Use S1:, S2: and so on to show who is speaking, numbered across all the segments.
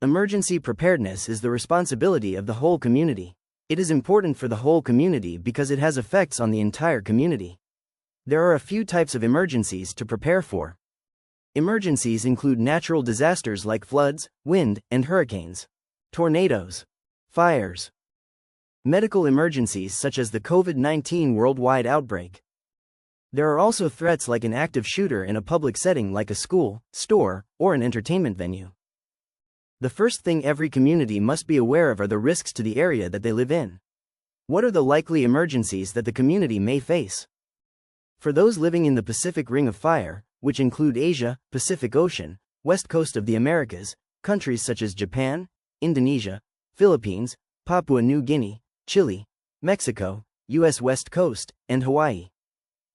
S1: Emergency preparedness is the responsibility of the whole community. It is important for the whole community because it has effects on the entire community. There are a few types of emergencies to prepare for. Emergencies include natural disasters like floods, wind, and hurricanes, tornadoes, fires, medical emergencies such as the COVID-19 worldwide outbreak. There are also threats like an active shooter in a public setting like a school, store, or an entertainment venue. The first thing every community must be aware of are the risks to the area that they live in. What are the likely emergencies that the community may face? For those living in the Pacific Ring of Fire, which include Asia, Pacific Ocean, west coast of the Americas, countries such as Japan, Indonesia, Philippines, Papua New Guinea, Chile, Mexico, U.S. West Coast, and Hawaii.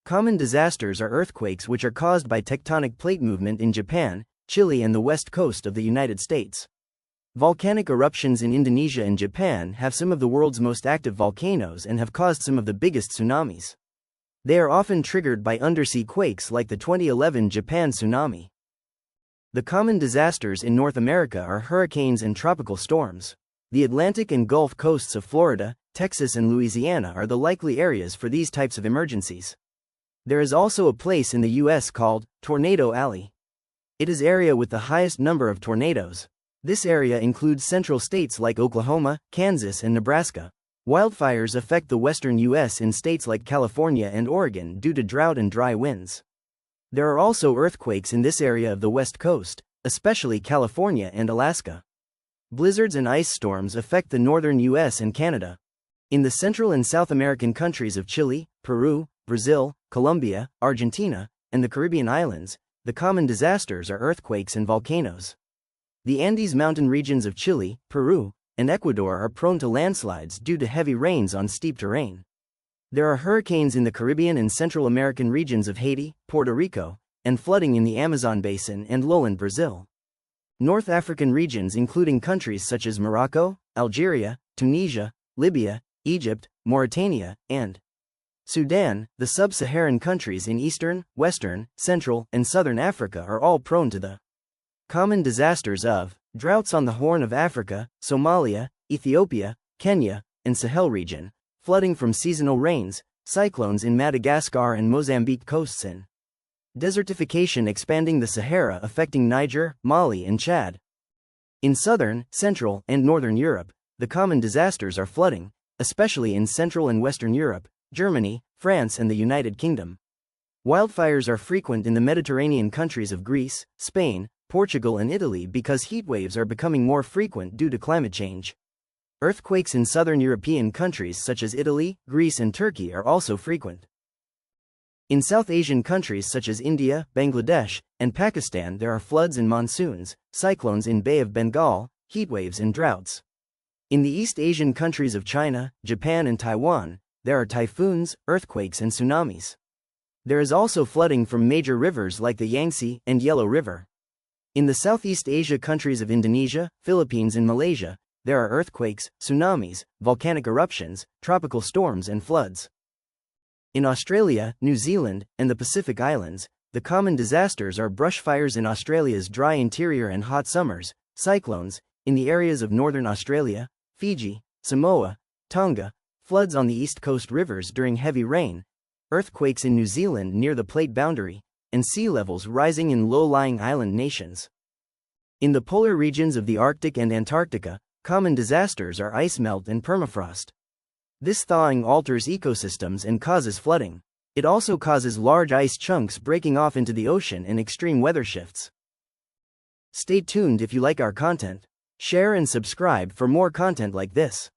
S1: Common disasters are earthquakes which are caused by tectonic plate movement in Japan, Chile and the west coast of the United States. Volcanic eruptions in Indonesia and Japan have some of the world's most active volcanoes and have caused some of the biggest tsunamis. They are often triggered by undersea quakes like the 2011 Japan tsunami. The common disasters in North America are hurricanes and tropical storms. The Atlantic and Gulf coasts of Florida, Texas and Louisiana are the likely areas for these types of emergencies. There is also a place in the U.S. called Tornado Alley. It is area with the highest number of tornadoes. This area includes central states like Oklahoma, Kansas and Nebraska. Wildfires affect the western U.S. in states like California and Oregon due to drought and dry winds. There are also earthquakes in this area of the West Coast, especially California and Alaska. Blizzards and ice storms affect the northern U.S. and Canada. In the Central and South American countries of Chile, Peru, Brazil, Colombia, Argentina, and the Caribbean islands, the common disasters are earthquakes and volcanoes. The Andes mountain regions of Chile, Peru, and Ecuador are prone to landslides due to heavy rains on steep terrain. There are hurricanes in the Caribbean and Central American regions of Haiti, Puerto Rico, and flooding in the Amazon basin and lowland Brazil. North African regions including countries such as Morocco, Algeria, Tunisia, Libya, Egypt, Mauritania, and Sudan, the sub-Saharan countries in Eastern, Western, Central, and Southern Africa are all prone to the common disasters of droughts on the Horn of Africa, Somalia, Ethiopia, Kenya, and Sahel region, flooding from seasonal rains, cyclones in Madagascar and Mozambique coasts and desertification expanding the Sahara affecting Niger, Mali and Chad. In southern, central, and northern Europe, the common disasters are flooding, especially in Central and Western Europe, Germany, France and the United Kingdom. Wildfires are frequent in the Mediterranean countries of Greece, Spain, Portugal and Italy because heat waves are becoming more frequent due to climate change. Earthquakes in southern European countries such as Italy, Greece and Turkey are also frequent. In South Asian countries such as India, Bangladesh, and Pakistan there are floods and monsoons, cyclones in Bay of Bengal, heatwaves and droughts. In the East Asian countries of China, Japan and Taiwan, there are typhoons, earthquakes and tsunamis. There is also flooding from major rivers like the Yangtze and Yellow River. In the Southeast Asia countries of Indonesia, Philippines and Malaysia, there are earthquakes, tsunamis, volcanic eruptions, tropical storms and floods. In Australia, New Zealand, and the Pacific Islands, the common disasters are brushfires in Australia's dry interior and hot summers, cyclones, in the areas of northern Australia, Fiji, Samoa, Tonga, floods on the east coast rivers during heavy rain, earthquakes in New Zealand near the plate boundary, and sea levels rising in low-lying island nations. In the polar regions of the Arctic and Antarctica, common disasters are ice melt and permafrost. This thawing alters ecosystems and causes flooding. It also causes large ice chunks breaking off into the ocean and extreme weather shifts. Stay tuned if you like our content. Share and subscribe for more content like this.